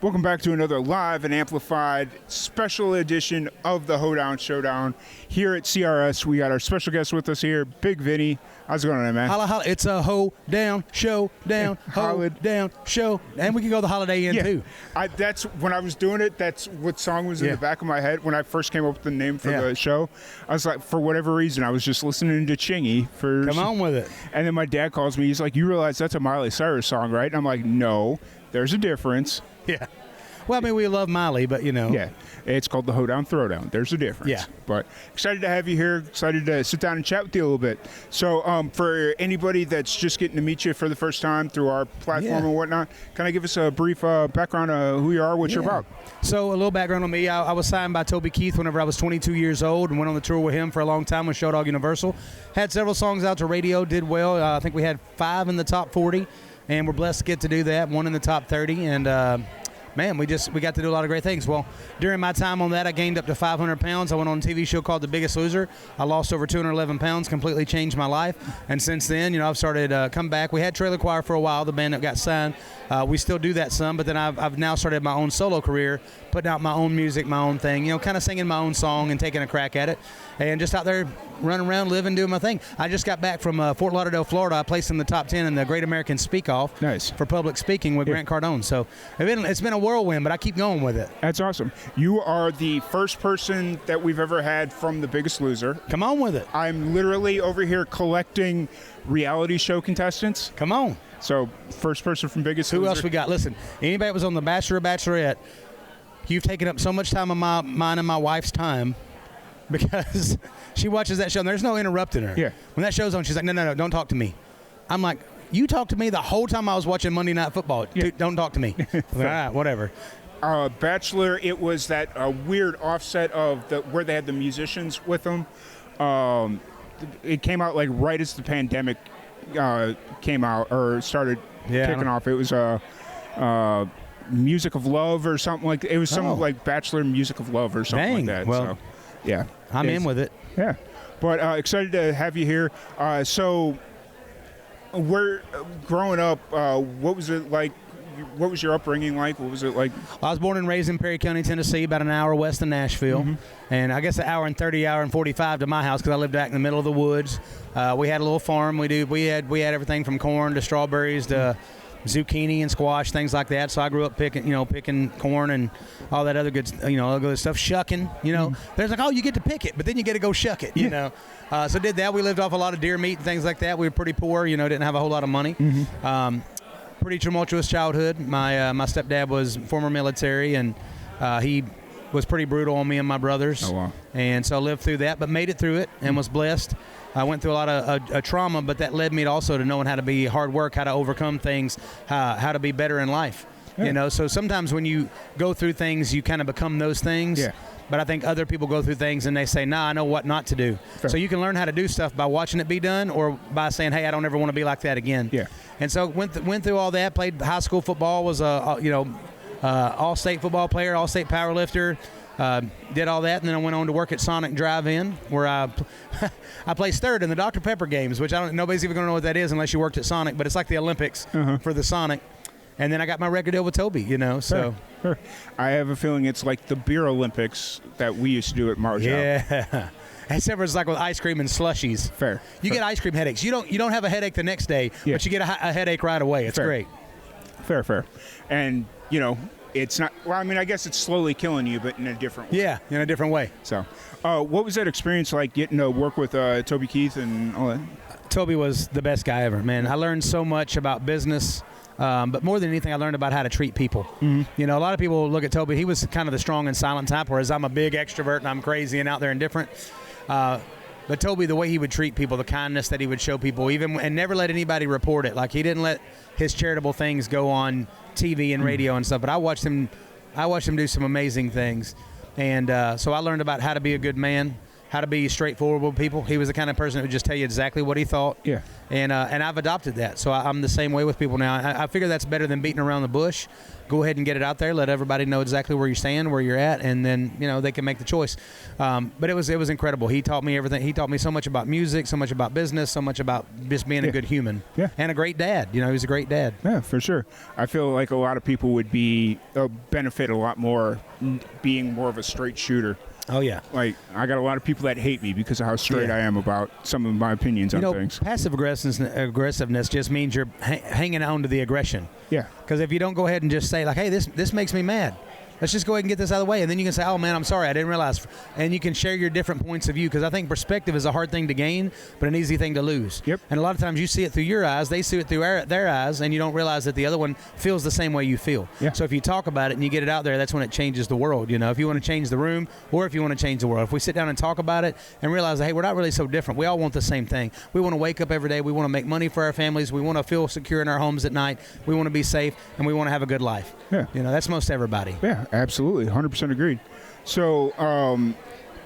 Welcome back to another live and amplified special edition of the Hoedown Showdown. Here at CRS, we got our special guest with us here, Bigg Vinny. How's it going on, man? Holla, holla. It's a Hoedown Showdown, Hoedown Show. And we can go the Holiday Inn, too. That's when I was doing it, that's what song was in the back of my head when I first came up with the name for the show. I was like, for whatever reason, I was just listening to Chingy. Come on with it. And then my dad calls me. He's like, you realize that's a Miley Cyrus song, right? And I'm like, no, there's a difference. Yeah. Well, I mean, we love Miley, but, you know. Yeah. It's called the Hoedown Throwdown. There's a difference. Yeah. But excited to have you here. Excited to sit down and chat with you a little bit. So for anybody that's just getting to meet you for the first time through our platform and whatnot, kind of give us a brief background of who you are, what you're about. So a little background on me. I was signed by Toby Keith whenever I was 22 years old and went on the tour with him for a long time with Show Dog Universal. Had several songs out to radio, did well. I think we had 5 in the top 40, and we're blessed to get to do that, 1 in the top 30, and man, we got to do a lot of great things. Well, during my time on that, I gained up to 500 pounds. I went on a TV show called The Biggest Loser. I lost over 211 pounds, completely changed my life. And since then, you know, I've started come back. We had Trailer Choir for a while, the band that got signed. We still do that some, but then I've now started my own solo career, putting out my own music, my own thing, you know, kind of singing my own song and taking a crack at it. And just out there running around, living, doing my thing. I just got back from Fort Lauderdale, Florida. I placed in the top 10 in the Great American Speak Off for public speaking with Grant Cardone. So it's been a whirlwind, but I keep going with it. That's awesome. You are the first person that we've ever had from The Biggest Loser. Come on with it. I'm literally over here collecting reality show contestants. Come on. So first person from Biggest Loser. Who else we got? Listen, anybody that was on The Bachelor or Bachelorette, you've taken up so much time of mine and my wife's time, because she watches that show and there's no interrupting her. Yeah. When that show's on, she's like, no, don't talk to me. I'm like, you talked to me the whole time I was watching Monday Night Football. Dude, don't talk to me. All right, whatever. Bachelor, it was that weird offset of where they had the musicians with them. It came out like right as the pandemic came out or started kicking off. It was Music of Love or something like that. It was something like Bachelor Music of Love or something like that. Well, so, yeah. I'm in with it. Yeah. But excited to have you here. So we're growing up, what was it like? What was your upbringing like? What was it like? I was born and raised in Perry County, Tennessee, about an hour west of Nashville. And I guess an hour and 30, hour and 45 to my house because I lived out in the middle of the woods. We had a little farm. We had everything from corn to strawberries to zucchini and squash, things like that. So I grew up picking corn and all that other good stuff, shucking. There's like, oh, you get to pick it, but then you get to go shuck it. You know, so did that. We lived off a lot of deer meat and things like that. We were pretty poor. Didn't have a whole lot of money. Pretty tumultuous childhood. My stepdad was former military, and he was pretty brutal on me and my brothers. Oh, wow. And so I lived through that, but made it through it and was blessed. I went through a lot of trauma, but that led me also to knowing how to be hard work, how to overcome things, how to be better in life. Yeah. So sometimes when you go through things, you kind of become those things. Yeah. But I think other people go through things and they say, nah, I know what not to do. Fair. So you can learn how to do stuff by watching it be done or by saying, hey, I don't ever want to be like that again. Yeah. And so went through all that, played high school football, was all-state football player, all-state power lifter. Did all that, and then I went on to work at Sonic Drive-In, where I placed third in the Dr. Pepper games, which nobody's even going to know what that is unless you worked at Sonic, but it's like the Olympics for the Sonic. And then I got my record deal with Toby, so. Sure. I have a feeling it's like the beer Olympics that we used to do at Marge. Yeah. Except for it's like with ice cream and slushies. Fair. You get ice cream headaches. You don't have a headache the next day, but you get a headache right away. It's great. Fair. And, it's not, well, I mean, I guess it's slowly killing you, but in a different way. Yeah, in a different way. So, what was that experience like getting to work with Toby Keith and all that? Toby was the best guy ever, man. I learned so much about business, but more than anything, I learned about how to treat people. A lot of people look at Toby. He was kind of the strong and silent type, whereas I'm a big extrovert and I'm crazy and out there and different. But Toby, the way he would treat people, the kindness that he would show people, and never let anybody report it. Like, he didn't let his charitable things go on TV and radio and stuff. But I watched him do some amazing things. And so I learned about how to be a good man how to be straightforward with people. He was the kind of person that would just tell you exactly what he thought. Yeah. And I've adopted that. So I'm the same way with people now. I figure that's better than beating around the bush. Go ahead and get it out there. Let everybody know exactly where you stand, where you're at, and then, they can make the choice. But it was incredible. He taught me everything. He taught me so much about music, so much about business, so much about just being a good human. Yeah. And a great dad. He was a great dad. Yeah, for sure. I feel like a lot of people would benefit a lot more being more of a straight shooter. Oh, yeah. Like, I got a lot of people that hate me because of how straight I am about some of my opinions on things. Passive aggressiveness just means you're hanging on to the aggression. Yeah. Because if you don't go ahead and just say, like, hey, this makes me mad. Let's just go ahead and get this out of the way. And then you can say, oh, man, I'm sorry, I didn't realize. And you can share your different points of view, because I think perspective is a hard thing to gain, but an easy thing to lose. Yep. And a lot of times you see it through your eyes, they see it through their eyes, and you don't realize that the other one feels the same way you feel. Yeah. So if you talk about it and you get it out there, that's when it changes the world. If you want to change the room or if you want to change the world. If we sit down and talk about it and realize that, hey, we're not really so different. We all want the same thing. We want to wake up every day. We want to make money for our families. We want to feel secure in our homes at night. We want to be safe, and we want to have a good life. Yeah. That's most everybody. Yeah, absolutely. 100% agreed. So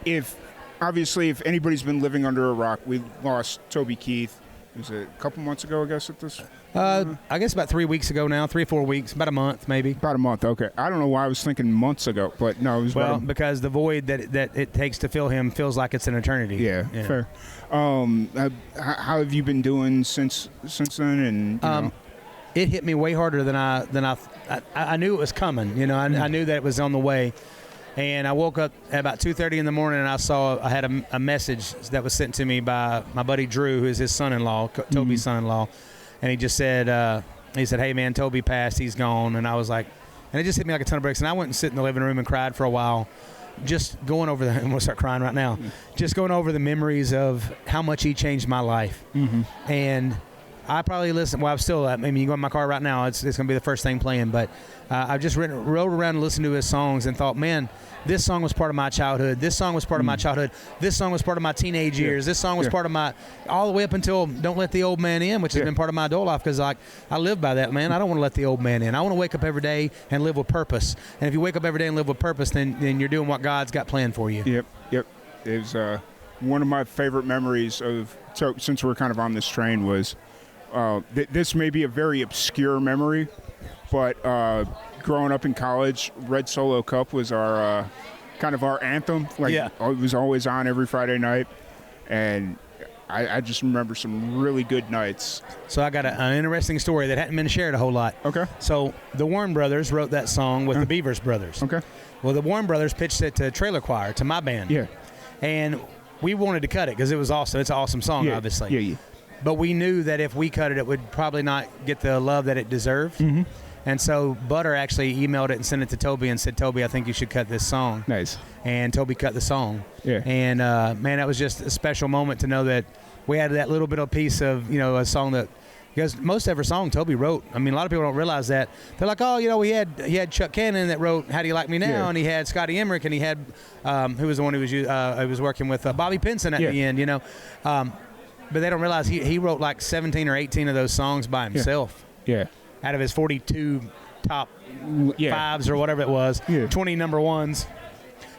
if anybody's been living under a rock, we lost Toby Keith. It was a couple months ago, I guess, at this? I guess about 3 weeks ago now, 3-4 weeks, about a month maybe. About a month, okay. I don't know why I was thinking months ago, but no, it was because the void that it takes to fill him feels like it's an eternity. Yeah, fair. How have you been doing since then? And it hit me way harder than I knew it was coming. I knew that it was on the way. And I woke up at about 2:30 in the morning, and I had a message that was sent to me by my buddy Drew, who is his son-in-law, Toby's son-in-law. And he just said, hey, man, Toby passed. He's gone. And I was like, and it just hit me like a ton of bricks. And I went and sit in the living room and cried for a while, just going over I'm going to start crying right now, just going over the memories of how much he changed my life. Mm-hmm. And I probably listen. Well, I'm still. You go in my car right now. It's going to be the first thing playing. But I've just rode around and listened to his songs and thought, man, this song was part of my childhood. This song was part of my childhood. This song was part of my teenage years. This song was part of my all the way up until "Don't Let the Old Man In," which has been part of my adult life, because I live by that, man. I don't want to let the old man in. I want to wake up every day and live with purpose. And if you wake up every day and live with purpose, then you're doing what God's got planned for you. Yep. It was one of my favorite memories of. So since we're kind of on this train was. This may be a very obscure memory, but growing up in college, Red Solo Cup was our kind of our anthem. It was always on every Friday night, and I just remember some really good nights. So I got an interesting story that hadn't been shared a whole lot. Okay. So the Warren Brothers wrote that song with the Beavers Brothers. Okay. Well, the Warren Brothers pitched it to Trailer Choir, to my band. Yeah. And we wanted to cut it because it was awesome. It's an awesome song, obviously. Yeah. But we knew that if we cut it, it would probably not get the love that it deserved. Mm-hmm. And so Butter actually emailed it and sent it to Toby and said, Toby, I think you should cut this song. Nice. And Toby cut the song. Yeah. And, man, that was just a special moment to know that we had that little bit of piece of, a song that, because most every song Toby wrote, a lot of people don't realize that. They're like, oh, he had Chuck Cannon that wrote How Do You Like Me Now, and he had Scotty Emmerich, and he had, who was the one who was working with Bobby Pinson at the end, But they don't realize he wrote like 17 or 18 of those songs by himself. Yeah. Out of his 42 top fives or whatever it was, 20 number ones,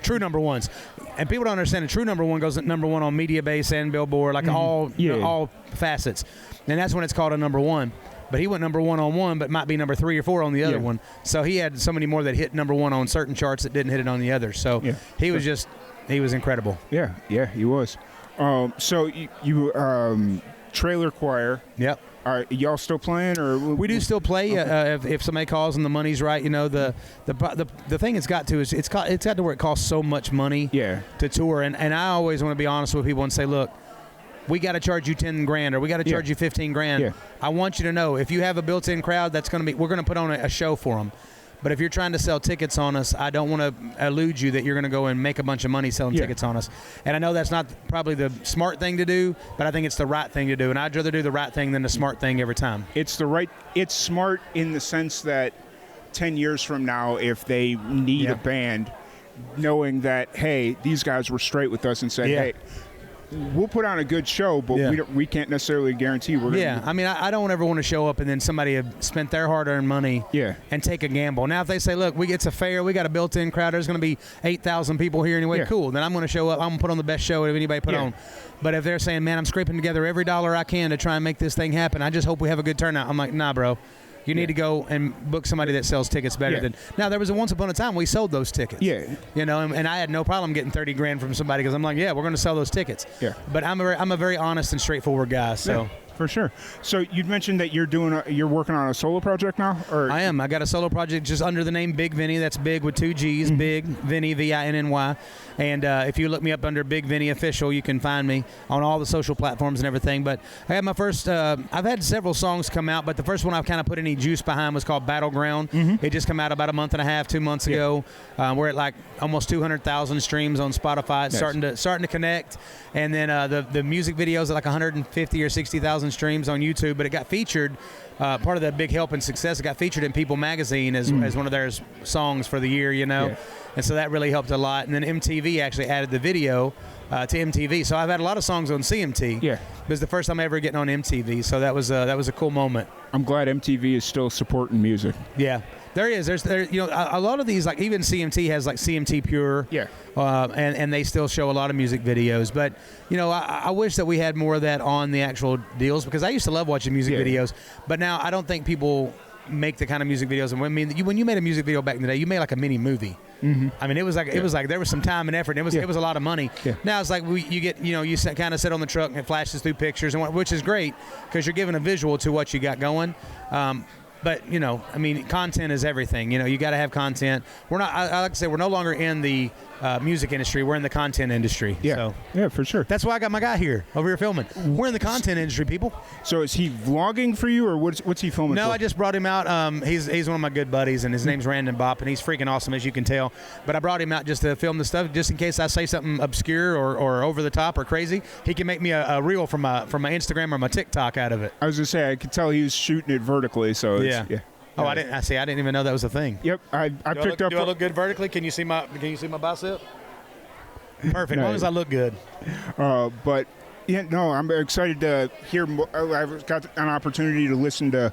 true number ones. And people don't understand a true number one goes at number one on Mediabase and Billboard, like all facets. And that's when it's called a number one. But he went number one on one, but might be number 3 or 4 on the other one. So he had so many more that hit number one on certain charts that didn't hit it on the others. So he was incredible. Yeah, he was. So you Trailer Choir. Yep. Are y'all still playing, or we do still play if somebody calls and the money's right? The thing it's got to is it's got to where it costs so much money to tour, and I always want to be honest with people and say, look, we got to charge you $10,000 or we got to charge you $15,000. Yeah. I want you to know if you have a built-in crowd, we're going to put on a show for them. But if you're trying to sell tickets on us, I don't want to elude you that you're going to go and make a bunch of money selling tickets on us. And I know that's not probably the smart thing to do, but I think it's the right thing to do. And I'd rather do the right thing than the smart thing every time. It's smart in the sense that 10 years from now, if they need a band, knowing that, hey, these guys were straight with us and said, hey, we'll put on a good show, but we can't necessarily guarantee we're going to. I mean, I don't ever want to show up and then somebody have spent their hard-earned money and take a gamble. Now, if they say, look, it's a fair, we got a built-in crowd, there's going to be 8,000 people here anyway, cool. Then I'm going to show up, I'm going to put on the best show that anybody put on. But if they're saying, man, I'm scraping together every dollar I can to try and make this thing happen, I just hope we have a good turnout. I'm like, nah, bro. You need to go and book somebody that sells tickets better than. Now, there was once upon a time we sold those tickets. You know, and I had no problem getting $30,000 from somebody because I'm like, we're going to sell those tickets. But I'm a very honest and straightforward guy. So. Yeah. For sure. So you'd mentioned that you're working on a solo project now, or I am. I got a solo project just under the name Bigg Vinny. That's Big with 2 G's. Bigg Vinny, Vinny. And if you look me up under Bigg Vinny Official, you can find me on all the social platforms and everything. But I had my first. I've had several songs come out, but the first one I've kind of put any juice behind was called Battleground. It just came out about a month and a half, 2 months ago. We're at like almost 200,000 streams on Spotify. It's starting to connect. And then the music videos at like 150 or 60,000 streams on YouTube, but it got featured. Part of the big help and success, it got featured in People Magazine as one of their songs for the year, you know. And so that really helped a lot. And then MTV actually added the video to MTV. So I've had a lot of songs on CMT. It was the first time ever getting on MTV. So that was a cool moment. I'm glad MTV is still supporting music. Yeah. There is. There's you know, a lot of these, like even CMT has like CMT Pure. And they still show a lot of music videos. But, you know, I wish that we had more of that on the actual deals because I used to love watching music videos. But now I don't think people make the kind of music videos. And when you made a music video back in the day, you made like a mini movie. I mean, it was like there was some time and effort. And it was a lot of money. Now it's like you get, you know, you kind of sit on the truck and it flashes through pictures, and which is great because you're giving a visual to what you got going. But, you know, I mean, content is everything. You know, you got to have content. We're not, I like to say, we're no longer in the music industry. We're in the content industry. So. Yeah, for sure. That's why I got my guy here, over here filming. We're in the content industry, people. So is he vlogging for you, or what's he filming for? No, I just brought him out. He's one of my good buddies, and his name's Random Bop, and he's freaking awesome, as you can tell. But I brought him out just to film the stuff, just in case I say something obscure or over the top or crazy. He can make me a reel from my Instagram or my TikTok out of it. I was going to say, I could tell he was shooting it vertically, so it's, Oh, I didn't even know that was a thing. Yep, I picked up. Do I look good vertically? Can you see my bicep? Perfect. As long as I look good. But yeah, no, I'm excited to hear more. I've got an opportunity to listen to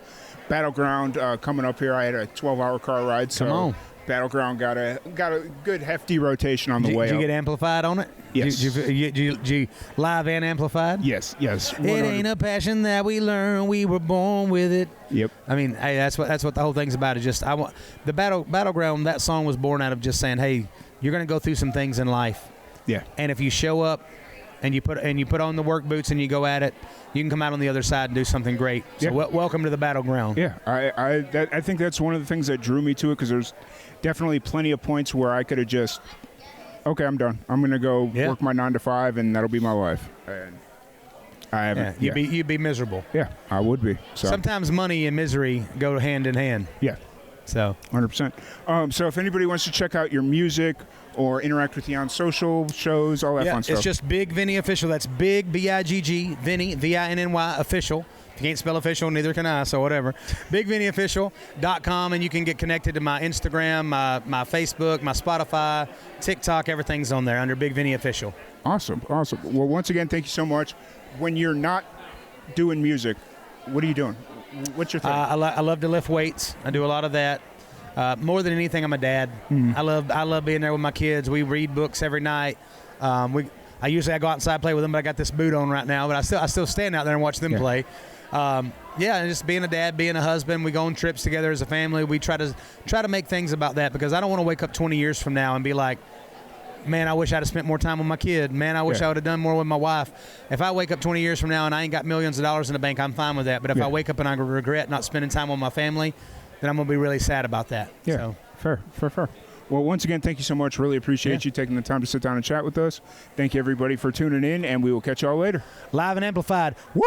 Battleground coming up here. I had a 12-hour car ride, so come on. Battleground got a good hefty rotation on the way. Did you get amplified on it? Yes. Did you live and amplified? Yes. 100. It ain't a passion that we learn. We were born with it. Yep. I mean, hey, that's what the whole thing's about. Is just I want the Battleground. That song was born out of just saying, hey, you're going to go through some things in life. Yeah. And if you show up and you put on the work boots and you go at it, you can come out on the other side and do something great. So welcome to the Battleground. Yeah. I think that's one of the things that drew me to it, because there's definitely plenty of points where I could have just, okay, I'm done. I'm going to go work my 9 to 5, and that'll be my life. And I haven't. You'd be miserable. Yeah, I would be. So. Sometimes money and misery go hand in hand. Yeah. So 100%. So if anybody wants to check out your music or interact with you on social shows, all that fun stuff. It's just Bigg Vinny Official. That's Bigg, Bigg, Vinny, Vinny Official. If you can't spell official, neither can I, so whatever. BiggVinnyOfficial.com, and you can get connected to my Instagram, my Facebook, my Spotify, TikTok. Everything's on there under Bigg Vinny Official. Awesome. Well, once again, thank you so much. When you're not doing music, what are you doing? What's your thing? I love to lift weights. I do a lot of that. More than anything, I'm a dad. I love being there with my kids. We read books every night. I usually go outside and play with them, but I got this boot on right now. But I still stand out there and watch them play. And just being a dad, being a husband, we go on trips together as a family. We try to make things about that, because I don't want to wake up 20 years from now and be like, man, I wish I'd have spent more time with my kid. Man, I wish I would have done more with my wife. If I wake up 20 years from now and I ain't got millions of dollars in the bank, I'm fine with that. But if I wake up and I regret not spending time with my family, then I'm going to be really sad about that. Yeah, so. Fair. Well, once again, thank you so much. Really appreciate you taking the time to sit down and chat with us. Thank you, everybody, for tuning in, and we will catch y'all later. Live and amplified. Woo!